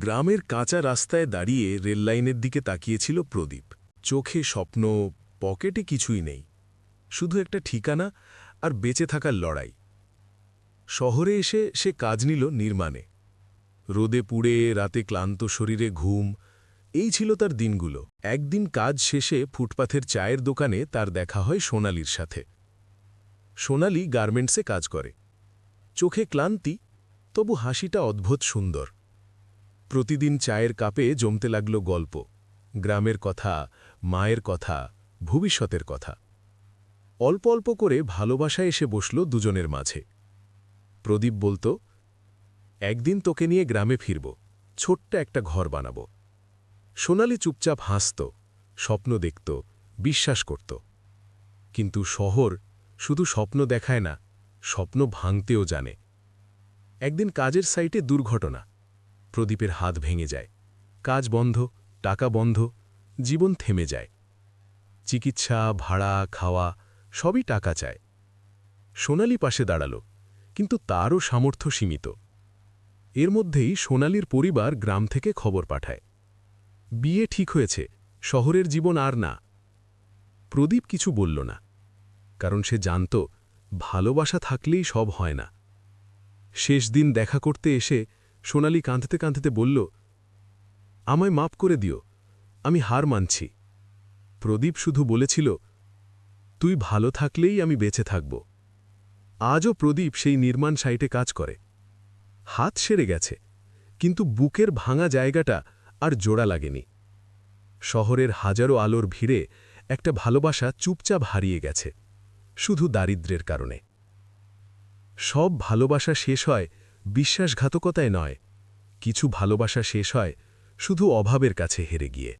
গ্রামের কাঁচা রাস্তায় দাঁড়িয়ে রেললাইনের দিকে তাকিয়েছিল প্রদীপ। চোখে স্বপ্ন, পকেটে কিছুই নেই, শুধু একটা ঠিকানা আর বেঁচে থাকার লড়াই। শহরে এসে সে কাজ নিল নির্মাণে। রোদে পুড়ে, রাতে ক্লান্ত শরীরে ঘুম, এই ছিল তার দিনগুলো। একদিন কাজ শেষে ফুটপাথের চায়ের দোকানে তার দেখা হয় সোনালির সাথে। সোনালি গার্মেন্টসে কাজ করে। চোখে ক্লান্তি, তবু হাসিটা অদ্ভুত সুন্দর। প্রতিদিন চায়ের কাপে জমতে লাগল গল্প, গ্রামের কথা, মায়ের কথা, ভবিষ্যতের কথা। অল্প অল্প করে ভালোবাসা এসে বসল দুজনের মাঝে। প্রদীপ বলত, একদিন তোকে নিয়ে গ্রামে ফিরব, ছোট্ট একটা ঘর বানাব। সোনালি চুপচাপ হাসত, স্বপ্ন দেখত, বিশ্বাস করত। কিন্তু শহর শুধু স্বপ্ন দেখায় না, স্বপ্ন ভাঙতেও জানে। একদিন কাজের সাইটে দুর্ঘটনা। প্রদীপের হাত ভেঙে যায়। কাজ বন্ধ, টাকা বন্ধ, জীবন থেমে যায়। চিকিৎসা, ভাড়া, খাওয়া সবই টাকা চায়। সোনালি পাশে দাঁড়াল, কিন্তু তারও সামর্থ্য সীমিত। এর মধ্যেই সোনালির পরিবার গ্রাম থেকে খবর পাঠায়, বিয়ে ঠিক হয়েছে, শহরের জীবন আর না। প্রদীপ কিছু বলল না, কারণ সে জানত ভালোবাসা থাকলেই সব হয় না। শেষ দিন দেখা করতে এসে সোনালি কাঁদতে কাঁদতে বলল, আমায় মাপ করে দিও, আমি হার মানছি। প্রদীপ শুধু বলেছিল, তুই ভালো থাকলেই আমি বেঁচে থাকব। আজও প্রদীপ সেই নির্মাণ সাইটে কাজ করে। হাত সেরে গেছে, কিন্তু বুকের ভাঙা জায়গাটা আর জোড়া লাগেনি। শহরের হাজারো আলোর ভিড়ে একটা ভালোবাসা চুপচাপ হারিয়ে গেছে, শুধু দারিদ্র্যের কারণে। সব ভালোবাসা শেষ হয় বিশ্বাসঘাতকতায় নয়, কিছু ভালোবাসা শেষ হয় শুধু অভাবের কাছে হেরে গিয়ে।